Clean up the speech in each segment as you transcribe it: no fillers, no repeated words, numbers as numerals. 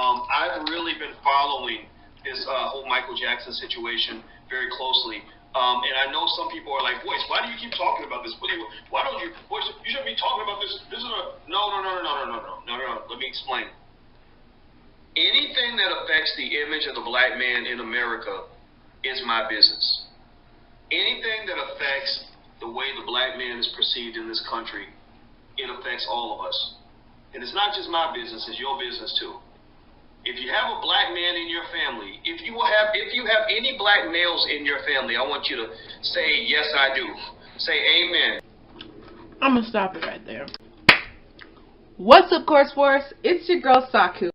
I've really been following this whole Michael Jackson situation very closely. And I know some people are like, boys, why do you keep talking about this? Why don't you, boys, you shouldn't be talking about this. This is a, no. Let me explain. Anything that affects the image of the black man in America is my business. Anything that affects the way the black man is perceived in this country, it affects all of us. And it's not just my business, it's your business too. If you have a black man in your family, if you have any black males in your family, I want you to say, yes, I do. Say amen. I'm going to stop it right there. What's up, Course Force? It's your girl, Saku.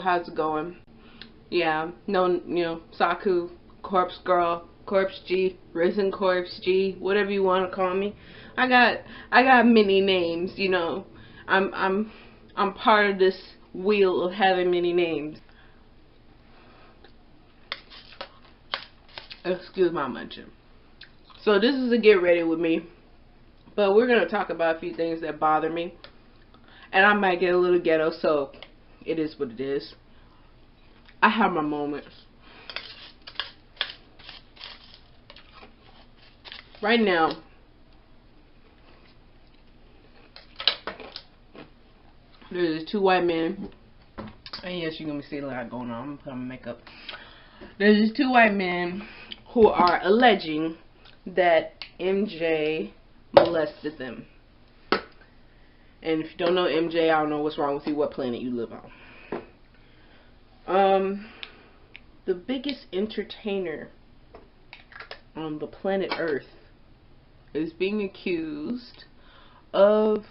How's it going? Yeah, no, Saku, Corpse Girl, Corpse G, Risen Corpse G, whatever you want to call me. I got many names, you know. I'm part of this wheel of having many names. Excuse my munching. So this is a get ready with me, but we're gonna talk about a few things that bother me, and I might get a little ghetto, so it is what it is. I have my moments. Right now, there's two white men, and yes, you're gonna see a lot going on. I'm gonna put on my makeup. There's these two white men who are alleging that MJ molested them. And if you don't know MJ, I don't know what's wrong with you, what planet you live on. The biggest entertainer on the planet Earth is being accused of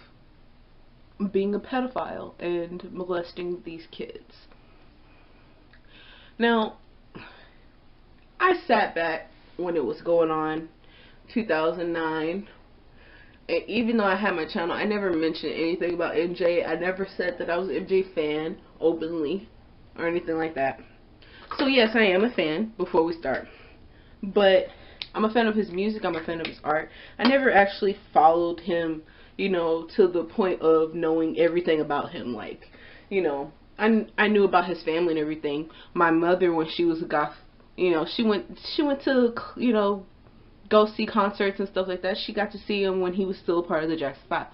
being a pedophile and molesting these kids. Now, I sat back when it was going on, 2009, and even though I had my channel, I never mentioned anything about MJ. I never said that I was an MJ fan openly or anything like that. So yes, I am a fan before we start, but I'm a fan of his music, I'm a fan of his art. I never actually followed him, you know, to the point of knowing everything about him. Like, you know, I knew about his family and everything. My mother, when she was a goth, you know, she went to, you know, go see concerts and stuff like that. She got to see him when he was still a part of the Jackson 5.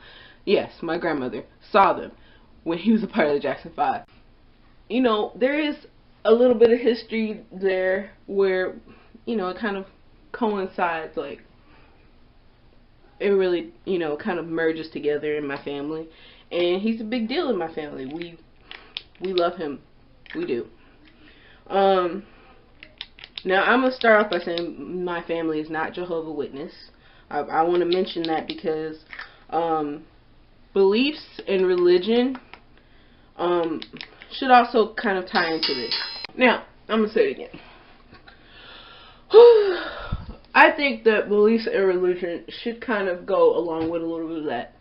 Yes, my grandmother saw them when he was a part of the Jackson 5. You know, there is a little bit of history there where, you know, it kind of coincides, like, it really, you know, kind of merges together in my family. And he's a big deal in my family. We love him. We do. Now, I'm going to start off by saying my family is not Jehovah's Witness. I want to mention that because beliefs and religion should also kind of tie into this. Now, I'm going to say it again. I think that beliefs and religion should kind of go along with a little bit of that.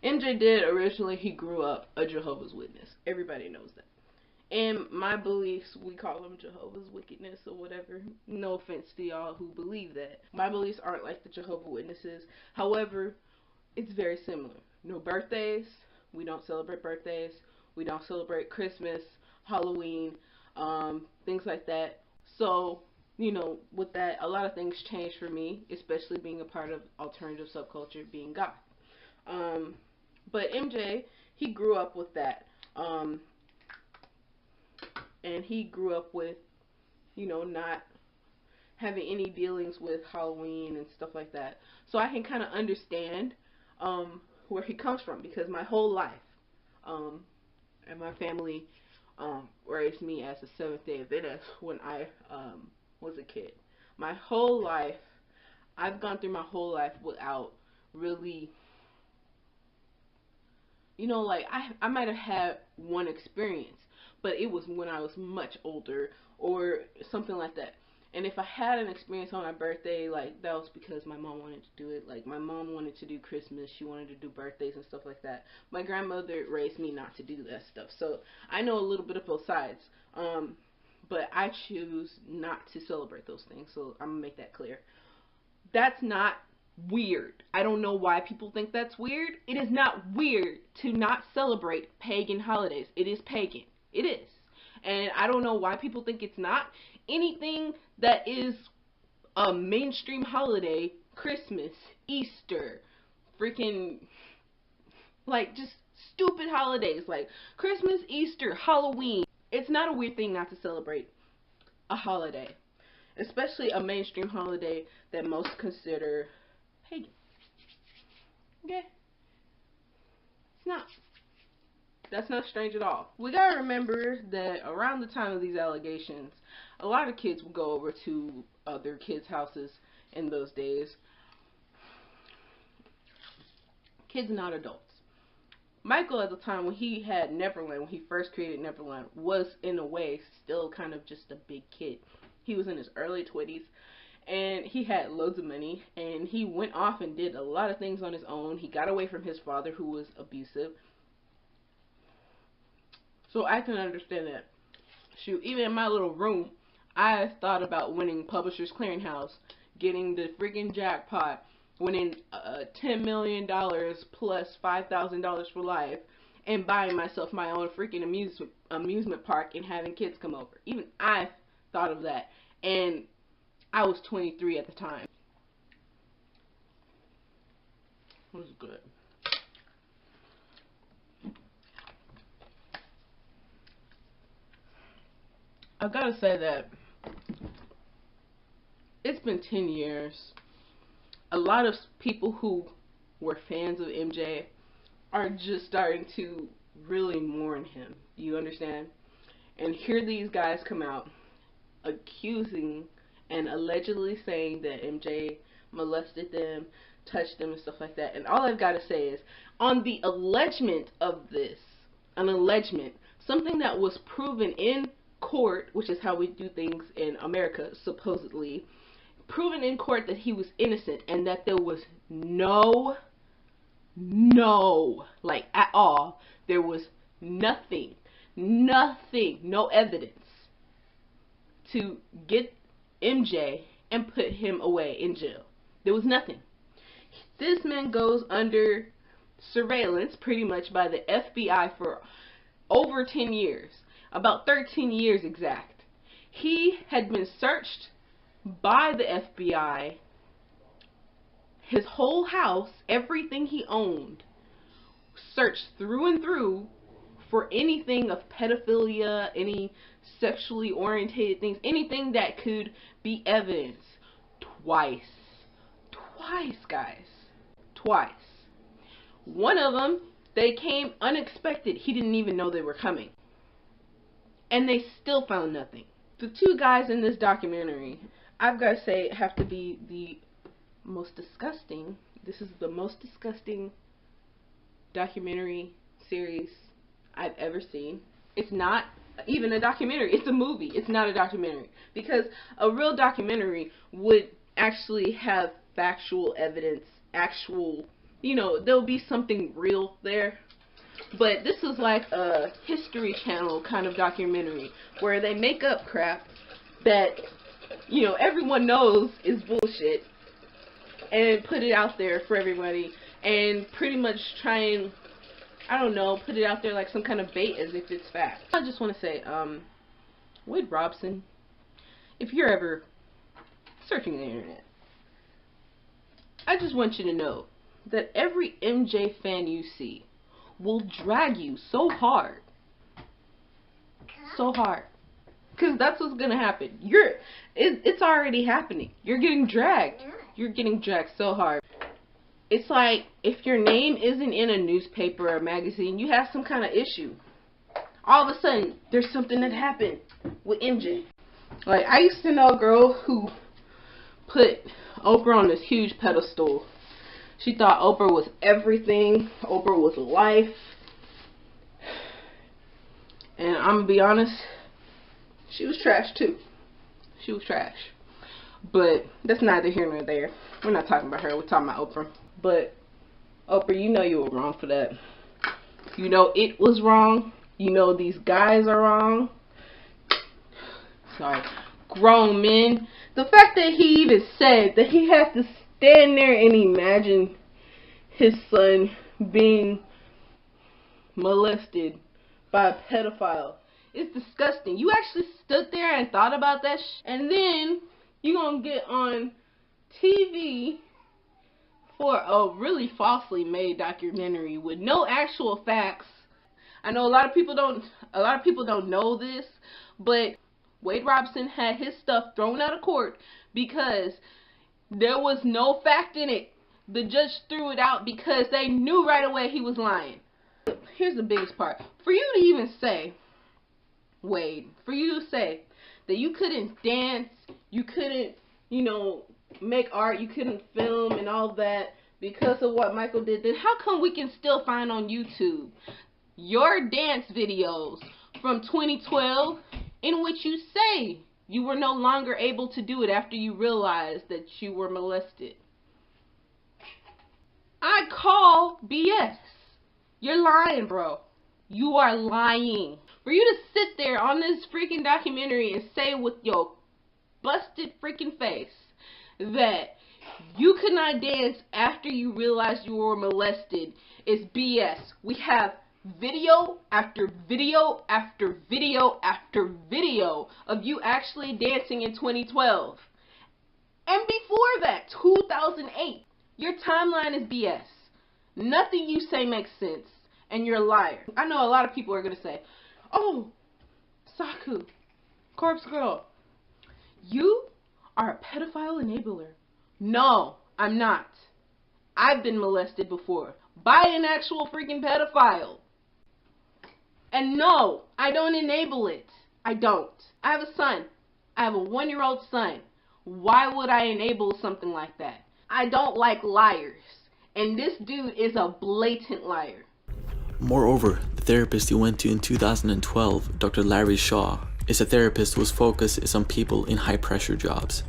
MJ did originally, he grew up a Jehovah's Witness. Everybody knows that. And my beliefs, we call them Jehovah's Wickedness or whatever. No offense to y'all who believe that. My beliefs aren't like the Jehovah's Witnesses. However, it's very similar. No birthdays. We don't celebrate birthdays. We don't celebrate Christmas, Halloween, things like that. So, you know, with that, a lot of things changed for me, especially being a part of alternative subculture, being goth. But MJ, he grew up with that. And he grew up with, you know, not having any dealings with Halloween and stuff like that. So I can kind of understand where he comes from, because my whole life, and my family raised me as a Seventh-day Adventist when I was a kid. My whole life, I've gone through my whole life without really, you know, like I might have had one experience, but it was when I was much older or something like that. And if I had an experience on my birthday, like, that was because my mom wanted to do it. Like, my mom wanted to do Christmas, she wanted to do birthdays and stuff like that. My grandmother raised me not to do that stuff. So I know a little bit of both sides. But I choose not to celebrate those things. So I'm going to make that clear. That's not weird. I don't know why people think that's weird. It is not weird to not celebrate pagan holidays. It is pagan. It is. And I don't know why people think it's not. Anything that is a mainstream holiday, Christmas, Easter, freaking, like, just stupid holidays like Christmas, Easter, Halloween. It's not a weird thing not to celebrate a holiday, especially a mainstream holiday that most consider pagan. Okay? It's not. That's not strange at all. We gotta remember that around the time of these allegations, a lot of kids would go over to other kids' houses in those days. Kids, not adults. Michael, at the time when he had Neverland, when he first created Neverland, was in a way still kind of just a big kid. He was in his early 20s, and he had loads of money, and he went off and did a lot of things on his own. He got away from his father, who was abusive. So I can understand that. Shoot, even in my little room, I thought about winning Publishers Clearinghouse, getting the freaking jackpot, winning $10 million plus $5,000 for life, and buying myself my own freaking amusement park and having kids come over. Even I thought of that, and I was 23 at the time. It was good. I've got to say that it's been 10 years. A lot of people who were fans of MJ are just starting to really mourn him. You understand? And here these guys come out accusing and allegedly saying that MJ molested them, touched them, and stuff like that. And all I've got to say is, on the allegement of this, an allegement, something that was proven in court, which is how we do things in America, supposedly, proven in court that he was innocent and that there was no, like at all, there was nothing, no evidence to get MJ and put him away in jail. There was nothing. This man goes under surveillance pretty much by the FBI for over 10 years. About 13 years exact. He had been searched by the FBI, his whole house, everything he owned, searched through and through for anything of pedophilia, any sexually orientated things, anything that could be evidence. Twice, guys. Twice. One of them, they came unexpected. He didn't even know they were coming. And they still found nothing. The two guys in this documentary, I've got to say, have to be the most disgusting. This is the most disgusting documentary series I've ever seen. It's not even a documentary. It's a movie. It's not a documentary. Because a real documentary would actually have factual evidence, actual, you know, there'll be something real there. But this is like a History Channel kind of documentary where they make up crap that, you know, everyone knows is bullshit and put it out there for everybody and pretty much try and, I don't know, put it out there like some kind of bait as if it's fact. I just want to say, Wade Robson, if you're ever searching the internet, I just want you to know that every MJ fan you see will drag you so hard. So hard. Because that's what's going to happen. It's already happening. You're getting dragged. You're getting dragged so hard. It's like if your name isn't in a newspaper or a magazine, you have some kind of issue. All of a sudden, there's something that happened with MJ. Like, I used to know a girl who put Oprah on this huge pedestal. She thought Oprah was everything. Oprah was life. And I'm going to be honest, she was trash too. She was trash. But that's neither here nor there. We're not talking about her. We're talking about Oprah. But Oprah, you know you were wrong for that. You know it was wrong. You know these guys are wrong. Sorry. Grown men. The fact that he even said that he had to stand there and imagine his son being molested by a pedophile. It's disgusting. You actually stood there and thought about that and then you gonna get on TV for a really falsely made documentary with no actual facts. I know a lot of people don't know this, but Wade Robson had his stuff thrown out of court because there was no fact in it. The judge threw it out because they knew right away he was lying. Here's the biggest part. For you to even say, Wade, for you to say that you couldn't dance, you couldn't, make art, you couldn't film and all that because of what Michael did, then how come we can still find on YouTube your dance videos from 2012 in which you say you were no longer able to do it after you realized that you were molested? I call BS. You're lying, bro. You are lying. For you to sit there on this freaking documentary and say with your busted freaking face that you could not dance after you realized you were molested is BS. We have video after video after video after video of you actually dancing in 2012. And before that, 2008. Your timeline is BS. Nothing you say makes sense. And you're a liar. I know a lot of people are going to say, oh, Saku, Corpse Girl, you are a pedophile enabler. No, I'm not. I've been molested before by an actual freaking pedophile. And no, I don't enable it. I don't. I have a son. I have a 1-year-old son. Why would I enable something like that? I don't like liars. And this dude is a blatant liar. Moreover, the therapist he went to in 2012, Dr. Larry Shaw, is a therapist whose focus is on people in high-pressure jobs.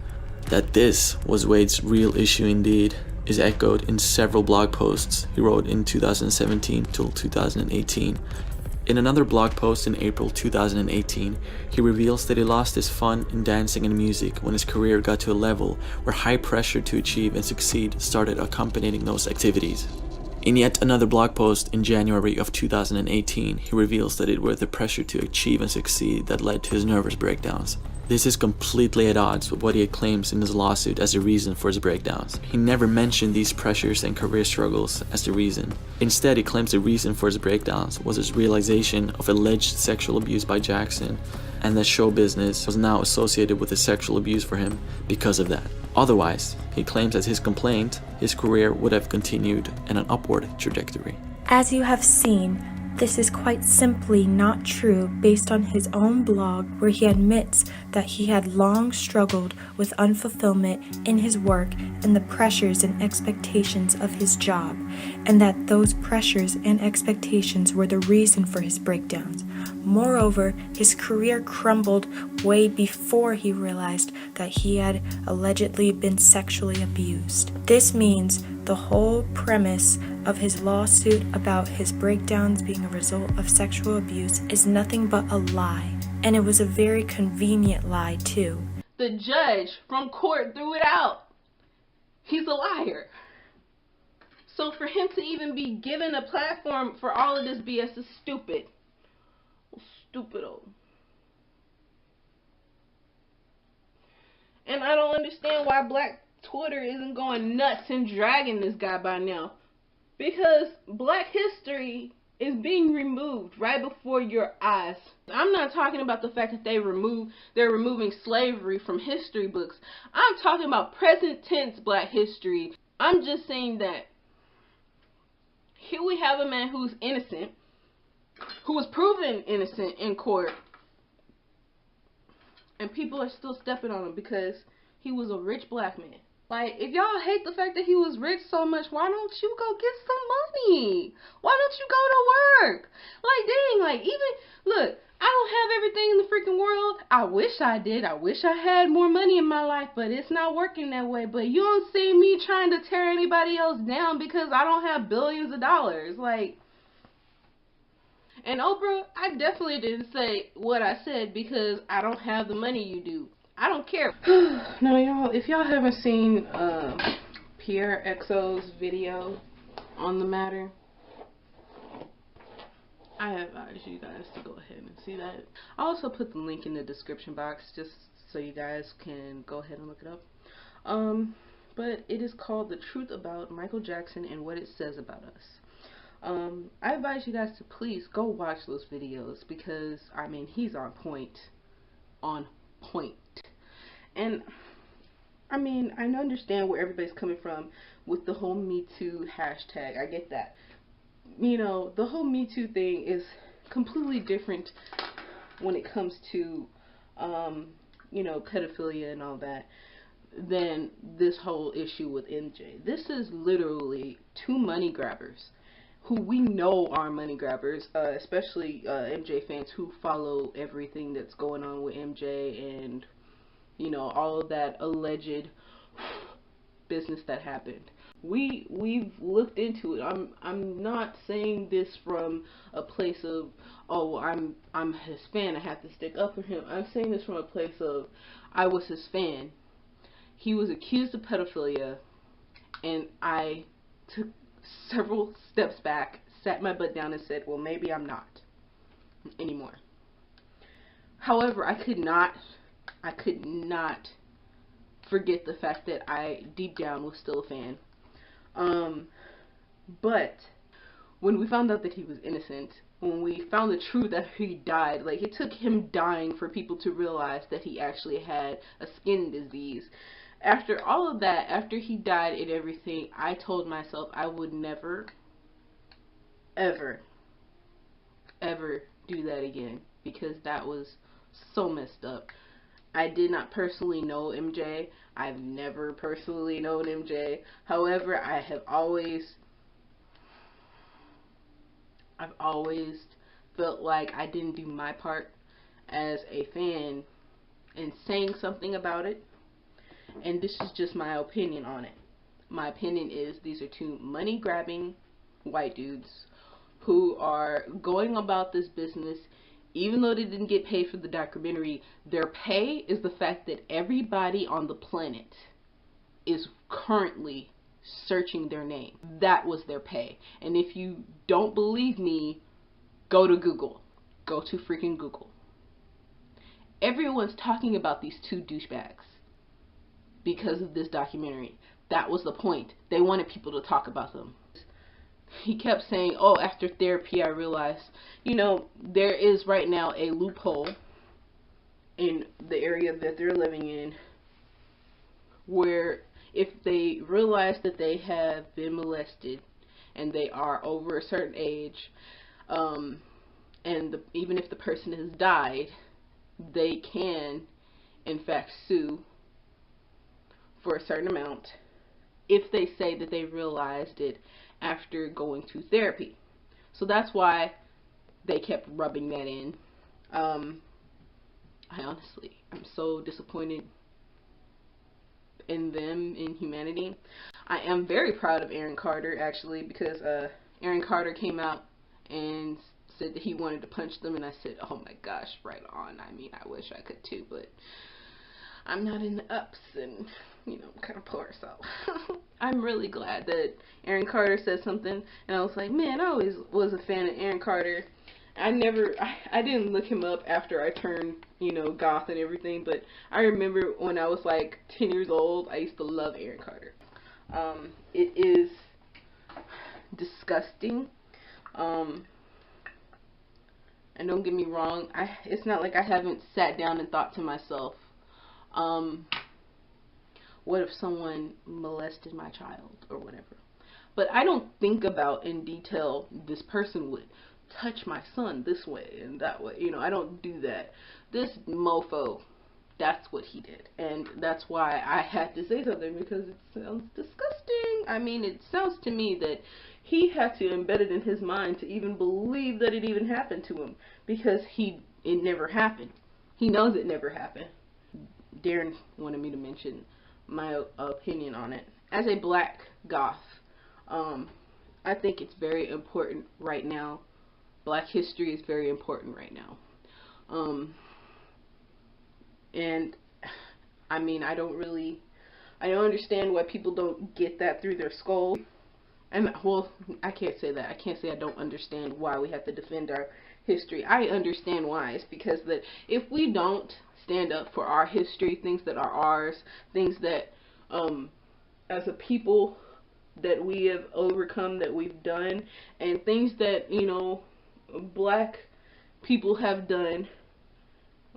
That this was Wade's real issue indeed is echoed in several blog posts he wrote in 2017 till 2018. In another blog post in April 2018, he reveals that he lost his fun in dancing and music when his career got to a level where high pressure to achieve and succeed started accompanying those activities. In yet another blog post in January of 2018, he reveals that it was the pressure to achieve and succeed that led to his nervous breakdowns. This is completely at odds with what he claims in his lawsuit as a reason for his breakdowns. He never mentioned these pressures and career struggles as the reason. Instead, he claims the reason for his breakdowns was his realization of alleged sexual abuse by Jackson, and that show business was now associated with the sexual abuse for him because of that. Otherwise, he claims that his complaint, his career would have continued in an upward trajectory. As you have seen, this is quite simply not true based on his own blog, where he admits that he had long struggled with unfulfillment in his work and the pressures and expectations of his job, and that those pressures and expectations were the reason for his breakdowns. Moreover, his career crumbled way before he realized that he had allegedly been sexually abused. This means the whole premise of his lawsuit about his breakdowns being a result of sexual abuse is nothing but a lie. And it was a very convenient lie, too. The judge from court threw it out. He's a liar. So for him to even be given a platform for all of this BS is stupid. Stupido. And I don't understand why Black Twitter isn't going nuts and dragging this guy by now. Because Black history is being removed right before your eyes. I'm not talking about the fact that they're removing slavery from history books. I'm talking about present tense Black history. I'm just saying that here we have a man who's innocent, who was proven innocent in court, and people are still stepping on him because he was a rich Black man. Like, if y'all hate the fact that he was rich so much, why don't you go get some money? Why don't you go to work? Like, dang, like, even, look, I don't have everything in the freaking world. I wish I did. I wish I had more money in my life, but it's not working that way. But you don't see me trying to tear anybody else down because I don't have billions of dollars. Like, and Oprah, I definitely didn't say what I said because I don't have the money you do. I don't care. Now, y'all, if y'all haven't seen Pierre XO's video on the matter. I advise you guys to go ahead and see that. I'll also put the link in the description box just so you guys can go ahead and look it up. But it is called The Truth About Michael Jackson and What It Says About Us. I advise you guys to please go watch those videos because, I mean, he's on point. On point. And, I mean, I understand where everybody's coming from with the whole Me Too hashtag. I get that. You know, the whole Me Too thing is completely different when it comes to, you know, pedophilia and all that than this whole issue with MJ. This is literally two money grabbers who we know are money grabbers, especially MJ fans who follow everything that's going on with MJ and, you know, all of that alleged business that happened. We've looked into it. I'm not saying this from a place of, oh, I'm his fan, I have to stick up for him. I'm saying this from a place of, I was his fan. He was accused of pedophilia, and I took several steps back, sat my butt down and said, well, maybe I'm not anymore. However, I could not forget the fact that I deep down was still a fan. But when we found out that he was innocent, when we found the truth that he died, like, it took him dying for people to realize that he actually had a skin disease. After all of that, after he died and everything, I told myself I would never, ever, ever do that again, because that was so messed up. I did not personally know MJ. I've never personally known MJ. However, I've always felt like I didn't do my part as a fan in saying something about it. And this is just my opinion on it. My opinion is these are two money-grabbing white dudes who are going about this business. Even though they didn't get paid for the documentary, their pay is the fact that everybody on the planet is currently searching their name. That was their pay. And if you don't believe me, go to Google. Go to freaking Google. Everyone's talking about these two douchebags because of this documentary. That was the point. They wanted people to talk about them. He kept saying, oh, after therapy I realized, you know, there is right now a loophole in the area that they're living in where if they realize that they have been molested and they are over a certain age, and even if the person has died, they can in fact sue for a certain amount if they say that they realized it after going to therapy. So that's why they kept rubbing that in. I'm so disappointed in them, in humanity. I am very proud of Aaron Carter, actually, because Aaron Carter came out and said that he wanted to punch them, and I said, oh my gosh, right on. I mean, I wish I could too, but I'm not in the ups, and, you know, I'm kind of poor, so. I'm really glad that Aaron Carter said something, and I was like, man, I always was a fan of Aaron Carter. I didn't look him up after I turned, you know, goth and everything, but I remember when I was like 10 years old, I used to love Aaron Carter. It is disgusting. And don't get me wrong, it's not like I haven't sat down and thought to myself, what if someone molested my child or whatever? But I don't think about in detail, this person would touch my son this way and that way. You know, I don't do that. This mofo, that's what he did. And that's why I had to say something, because it sounds disgusting. I mean, it sounds to me that he had to embed it in his mind to even believe that it even happened to him, because it never happened. He knows it never happened. Darren wanted me to mention my opinion on it. As a black goth, I think it's very important right now. Black history is very important right now. And I mean, I don't really I don't understand why people don't get that through their skull. And, well, I can't say that. I can't say I don't understand why we have to defend our history. I understand why. It's because that if we don't stand up for our history, things that are ours, things that, as a people, that we have overcome, that we've done, and things that, you know, black people have done,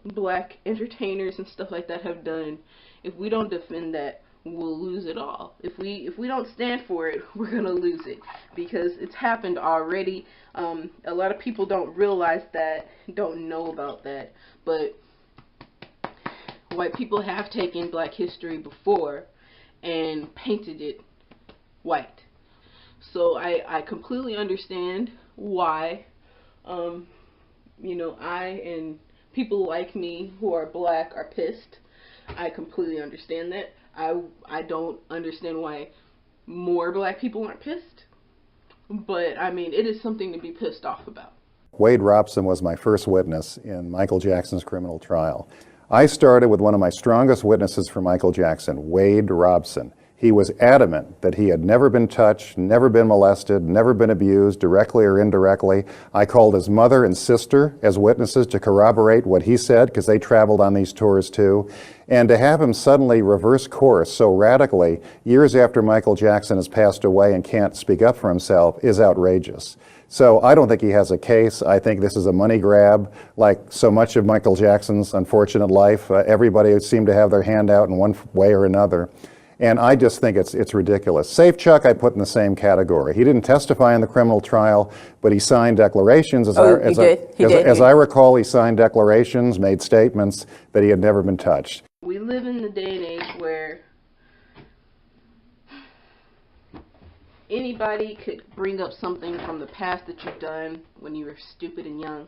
black entertainers and stuff like that have done, if we don't defend that, we'll lose it all. If we don't stand for it, we're gonna lose it, because it's happened already. A lot of people don't realize that, don't know about that, but white people have taken black history before and painted it white. So I completely understand why, you know, I and people like me who are black are pissed. I completely understand that. I don't understand why more black people aren't pissed, but I mean, it is something to be pissed off about. Wade Robson was my first witness in Michael Jackson's criminal trial. I started with one of my strongest witnesses for Michael Jackson, Wade Robson. He was adamant that he had never been touched, never been molested, never been abused, directly or indirectly. I called his mother and sister as witnesses to corroborate what he said, because they traveled on these tours too. And to have him suddenly reverse course so radically years after Michael Jackson has passed away and can't speak up for himself is outrageous. So I don't think he has a case. I think this is a money grab, like so much of Michael Jackson's unfortunate life. Everybody seemed to have their hand out in one way or another. And I just think it's ridiculous. Safe Chuck I put in the same category. He didn't testify in the criminal trial, but he signed declarations. As I recall, he signed declarations, made statements that he had never been touched. We live in the day and age where anybody could bring up something from the past that you've done when you were stupid and young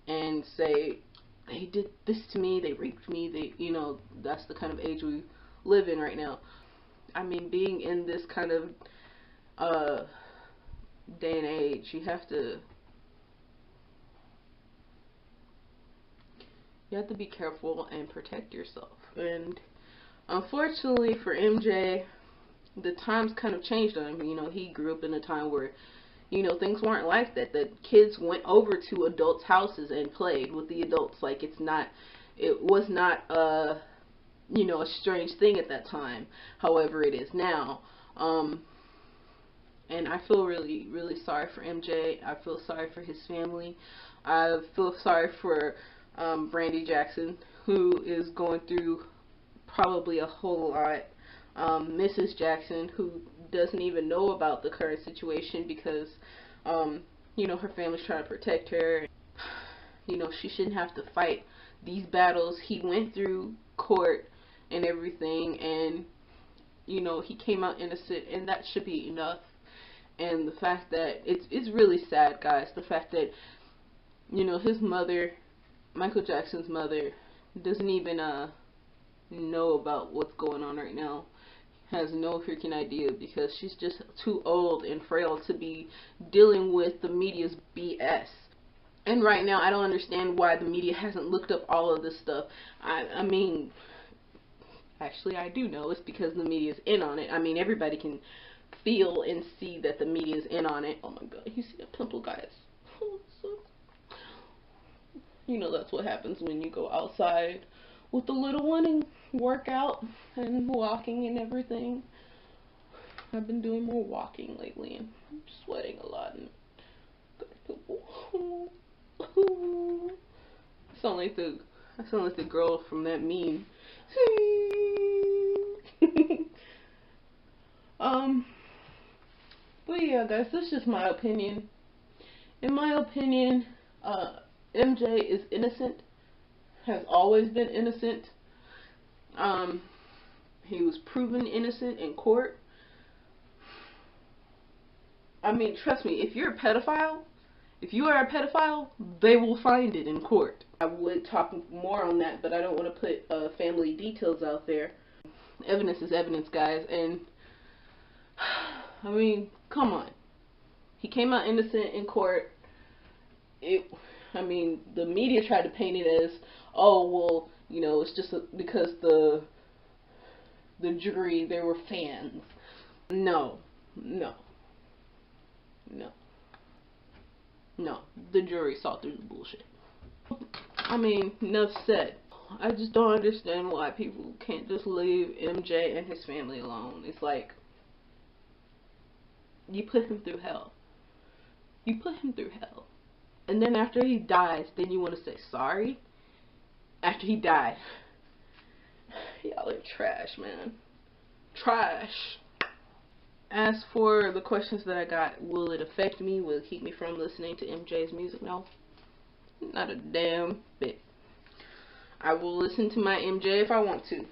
and say, they did this to me, they raped me, they, you know, that's the kind of age we live in right now. I mean, being in this kind of day and age, you have to be careful and protect yourself. And unfortunately for MJ, the times kind of changed on him. You know, he grew up in a time where, you know, things weren't like that. The kids went over to adults' houses and played with the adults. Like, it was not you know, a strange thing at that time. However, it is now. And I feel really, really sorry for MJ. I feel sorry for his family. I feel sorry for Brandy Jackson, who is going through probably a whole lot. Mrs. Jackson, who doesn't even know about the current situation because, you know, her family's trying to protect her. You know, she shouldn't have to fight these battles. He went through court and everything, and, you know, he came out innocent, and that should be enough. And the fact that it's really sad, guys, the fact that, you know, his mother, Michael Jackson's mother, doesn't even know about what's going on right now, has no freaking idea, because she's just too old and frail to be dealing with the media's BS. And right now, I don't understand why the media hasn't looked up all of this stuff. I mean, actually, I do know. It's because the media's in on it. I mean, everybody can feel and see that the media's in on it. Oh my god, you see that pimple, guys? You know, that's what happens when you go outside with the little one and work out and walking and everything. I've been doing more walking lately, and I'm sweating a lot. And got a pimple. I sound like the girl from that meme. But yeah, guys, that's just my opinion. In my opinion, MJ is innocent, has always been innocent. He was proven innocent in court. I mean, trust me, if you're a pedophile, if you are a pedophile, they will find it in court. I would talk more on that, but I don't want to put family details out there. Evidence is evidence, guys, and I mean, come on. He came out innocent in court. I mean, the media tried to paint it as, oh, well, you know, it's just because the the jury, they were fans. No. The jury saw through the bullshit. I mean, enough said. I just don't understand why people can't just leave MJ and his family alone. It's like, you put him through hell. And then after he dies, then you want to say sorry? After he died. Y'all are trash, man. Trash. As for the questions that I got, will it affect me? Will it keep me from listening to MJ's music? No. Not a damn bit. I will listen to my MJ if I want to.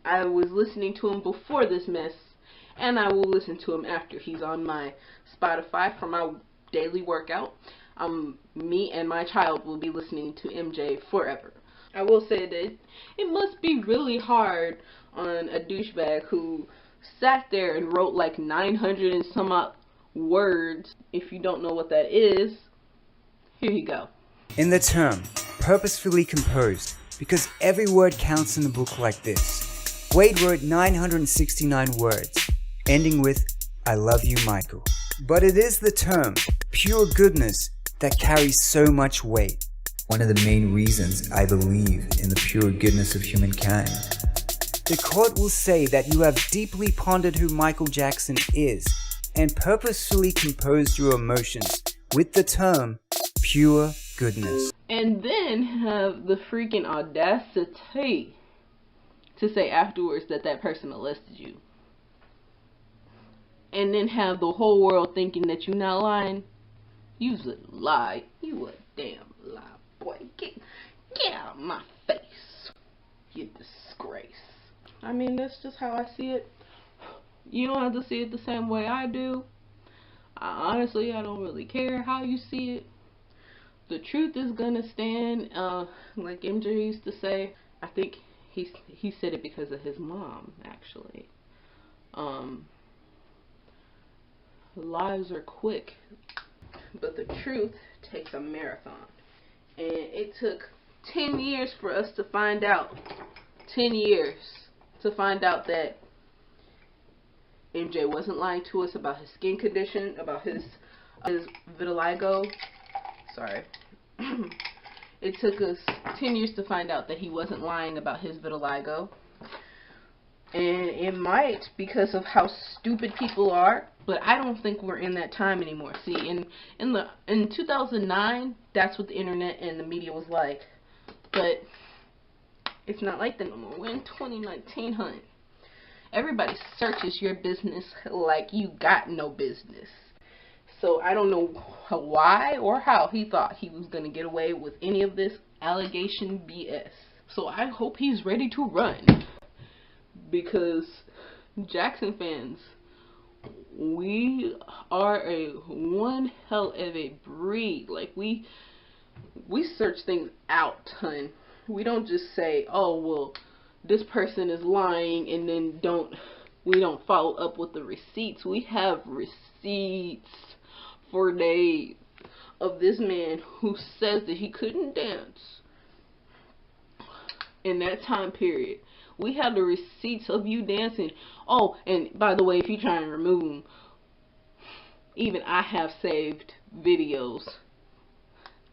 I was listening to him before this mess, and I will listen to him after. He's on my Spotify for my daily workout. Me and my child will be listening to MJ forever. I will say that it must be really hard on a douchebag who sat there and wrote like 900 and some odd words. If you don't know what that is, here you go. In the term, purposefully composed, because every word counts in the book like this. Wade wrote 969 words, ending with, I love you, Michael. But it is the term, pure goodness, that carries so much weight. One of the main reasons I believe in the pure goodness of humankind. The court will say that you have deeply pondered who Michael Jackson is and purposefully composed your emotions with the term pure goodness. And then have the freaking audacity to say afterwards that that person molested you. And then have the whole world thinking that you're not lying. You's a lie. You a damn lie, boy. Get out of my face. You disgrace. I mean, that's just how I see it. You don't have to see it the same way I do. Honestly, I don't really care how you see it. The truth is gonna stand. Like MJ used to say. I think he said it because of his mom, actually. Lives are quick, but the truth takes a marathon. And it took 10 years for us to find out. 10 years to find out that MJ wasn't lying to us about his skin condition, about his vitiligo. Sorry. It took us 10 years to find out that he wasn't lying about his vitiligo. And it might, because of how stupid people are, but I don't think we're in that time anymore. See, in 2009, that's what the internet and the media was like. But it's not like that no more. We're in 2019, honey. Everybody searches your business like you got no business. So I don't know why or how he thought he was going to get away with any of this allegation BS. So I hope he's ready to run. Because Jackson fans, we are one hell of a breed. Like, we search things out, hun. We don't just say, oh, well, this person is lying, and then we don't follow up with the receipts. We have receipts for days of this man who says that he couldn't dance in that time period. We have the receipts of you dancing. Oh, and by the way, if you try and remove them, even I have saved videos.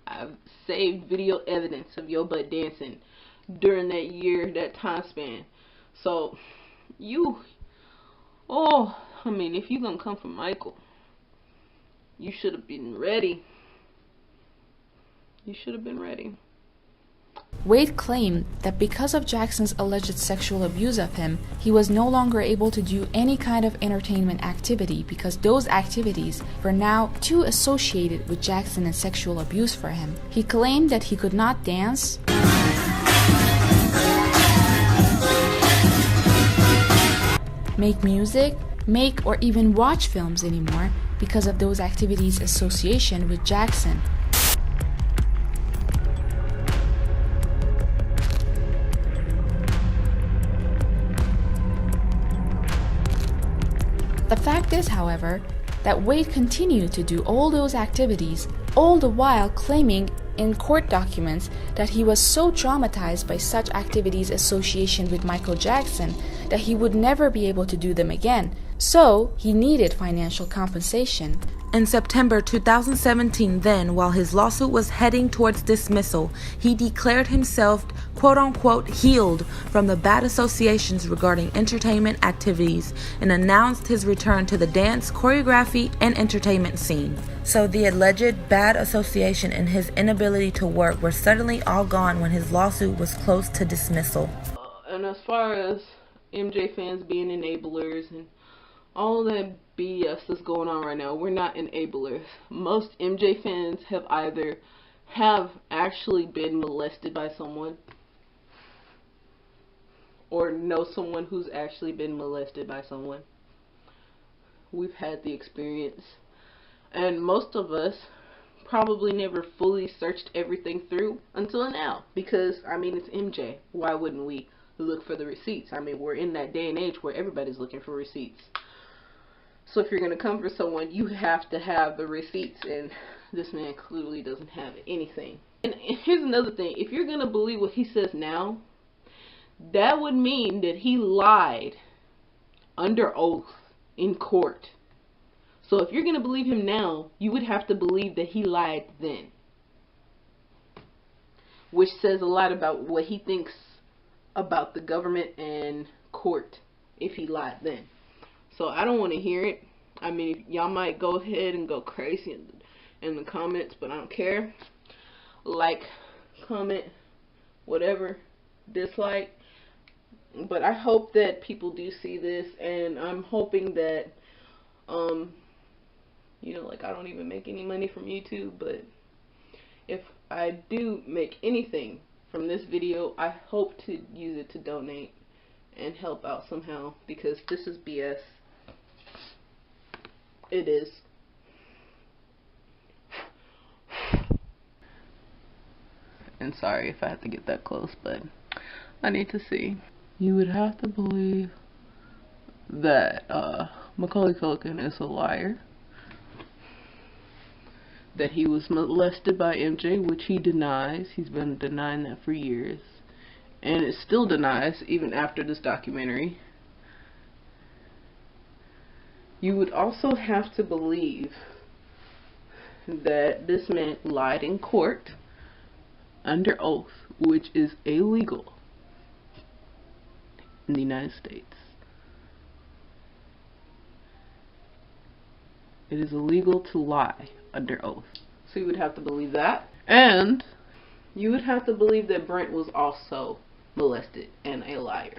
I've saved video evidence of your butt dancing during that year, that time span. So, I mean, if you're going to come for Michael, you should have been ready. You should have been ready. Wade claimed that because of Jackson's alleged sexual abuse of him, he was no longer able to do any kind of entertainment activity because those activities were now too associated with Jackson and sexual abuse for him. He claimed that he could not dance, make music, make or even watch films anymore because of those activities' association with Jackson. The fact is, however, that Wade continued to do all those activities, all the while claiming in court documents that he was so traumatized by such activities' association with Michael Jackson that he would never be able to do them again, so he needed financial compensation. In September 2017, then, while his lawsuit was heading towards dismissal, he declared himself, quote-unquote, healed from the bad associations regarding entertainment activities and announced his return to the dance, choreography, and entertainment scene. So the alleged bad association and his inability to work were suddenly all gone when his lawsuit was close to dismissal. And as far as MJ fans being enablers and all that BS that's going on right now, we're not enablers. Most MJ fans have either actually been molested by someone or know someone who's actually been molested by someone. We've had the experience. And most of us probably never fully searched everything through until now. Because, I mean, it's MJ. Why wouldn't we look for the receipts? I mean, we're in that day and age where everybody's looking for receipts. So if you're going to come for someone, you have to have the receipts, and this man clearly doesn't have anything. And here's another thing. If you're going to believe what he says now, that would mean that he lied under oath in court. So if you're going to believe him now, you would have to believe that he lied then. Which says a lot about what he thinks about the government and court if he lied then. So I don't want to hear it. I mean, y'all might go ahead and go crazy in the comments, but I don't care. Like, comment, whatever, dislike. But I hope that people do see this, and I'm hoping that, you know, like, I don't even make any money from YouTube, but if I do make anything from this video, I hope to use it to donate and help out somehow, because this is BS. It is. And sorry if I have to get that close, but I need to see. You would have to believe that Macaulay Culkin is a liar. That he was molested by MJ, which he denies. He's been denying that for years. And it still denies, even after this documentary. You would also have to believe that this man lied in court under oath, which is illegal in the United States. It is illegal to lie under oath. So you would have to believe that. And you would have to believe that Brent was also molested and a liar,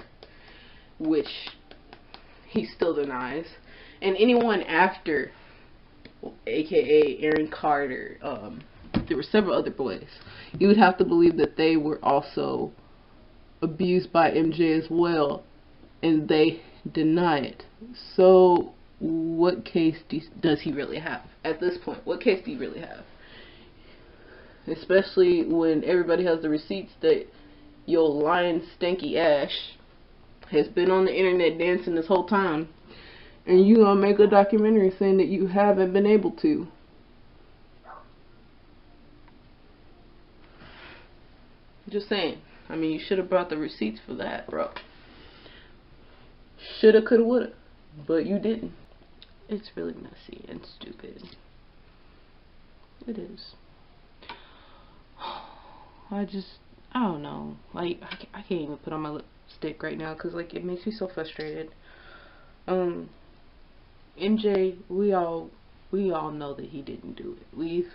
which he still denies. And anyone after, aka Aaron Carter, there were several other boys, you would have to believe that they were also abused by MJ as well, and they deny it. So what case does he really have at this point? What case do you really have? Especially when everybody has the receipts that your lying stanky ash has been on the internet dancing this whole time, and you gonna make a documentary saying that you haven't been able to. Just saying. I mean, you should have brought the receipts for that, bro. Shoulda, coulda, woulda. But you didn't. It's really messy and stupid. It is. I don't know. Like, I can't even put on my lipstick right now because, like, it makes me so frustrated. MJ, we all know that he didn't do it.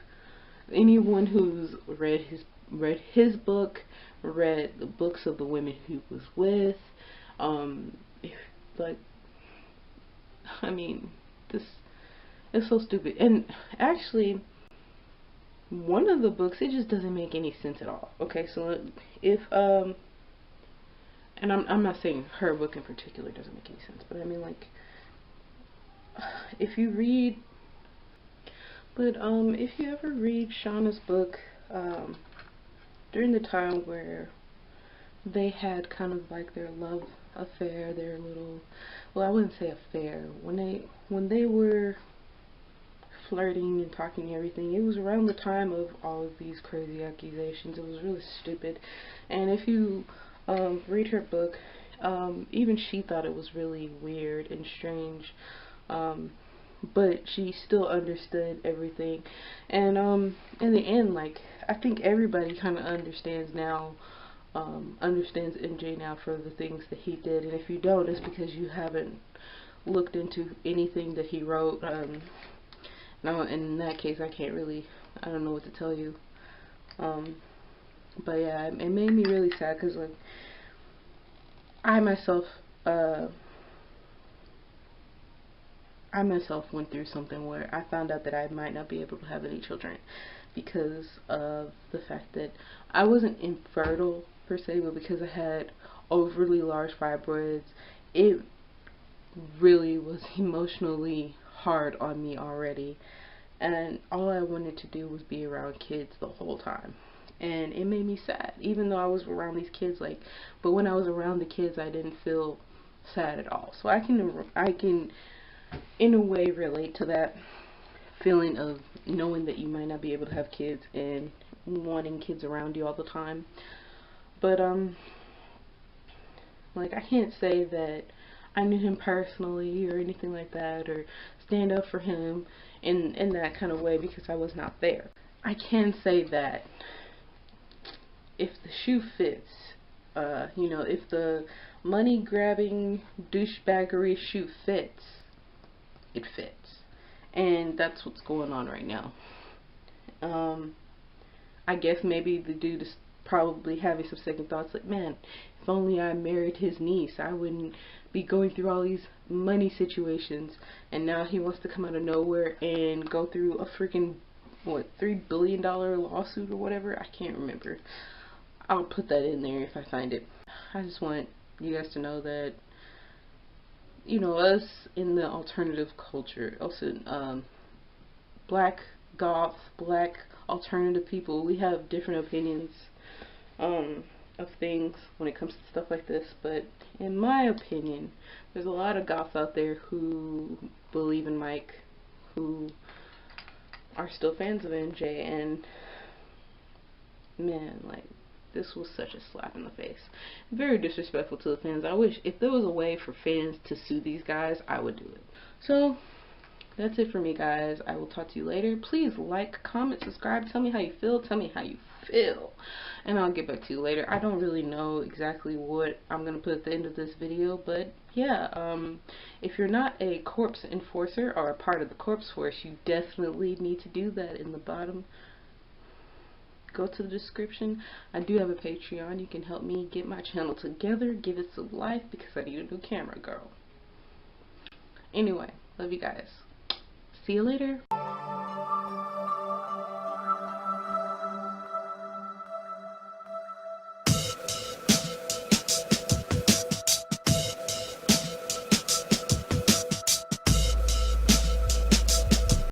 Anyone who's read his book, read the books of the women he was with, like, I mean, this is so stupid. And actually, one of the books, it just doesn't make any sense at all. Okay, so if and I'm not saying her book in particular doesn't make any sense, but I mean, like, if you read, but if you ever read Shauna's book, during the time where they had kind of like their love affair, their little, well, I wouldn't say affair, when they were flirting and talking and everything. It was around the time of all of these crazy accusations. It was really stupid. And if you read her book, even she thought it was really weird and strange. But she still understood everything. And in the end, like, I think everybody kind of understands now, understands MJ now for the things that he did. And if you don't, it's because you haven't looked into anything that he wrote. Now, in that case, I don't know what to tell you. But yeah, it made me really sad because, like, I myself went through something where I found out that I might not be able to have any children because of the fact that I wasn't infertile per se, but because I had overly large fibroids, it really was emotionally hard on me already, and all I wanted to do was be around kids the whole time, and it made me sad, even though I was around these kids, like, but when I was around the kids, I didn't feel sad at all. So I can in a way relate to that feeling of knowing that you might not be able to have kids and wanting kids around you all the time. But like, I can't say that I knew him personally or anything like that, or stand up for him in that kind of way, because I was not there. I can say that if the shoe fits, you know, if the money grabbing douchebaggery shoe fits, it fits. And that's what's going on right now. I guess maybe the dude is probably having some second thoughts, like, man, if only I married his niece, I wouldn't be going through all these money situations. And now he wants to come out of nowhere and go through a freaking, what, $3 billion lawsuit or whatever? I can't remember. I'll put that in there if I find it. I just want you guys to know that, you know, us in the alternative culture, also black goth, black alternative people, we have different opinions of things when it comes to stuff like this. But in my opinion, there's a lot of goths out there who believe in Mike, who are still fans of MJ, and man, like, this was such a slap in the face. Very disrespectful to the fans. I wish if there was a way for fans to sue these guys, I would do it. So that's it for me, guys. I will talk to you later. Please like, comment, subscribe. Tell me how you feel. Tell me how you feel. And I'll get back to you later. I don't really know exactly what I'm going to put at the end of this video. But yeah, if you're not a corpse enforcer or a part of the corpse force, you definitely need to do that in the bottom. Go to the description. I do have a Patreon. You can help me get my channel together. Give it some life because I need a new camera, girl. Anyway, love you guys. See you later.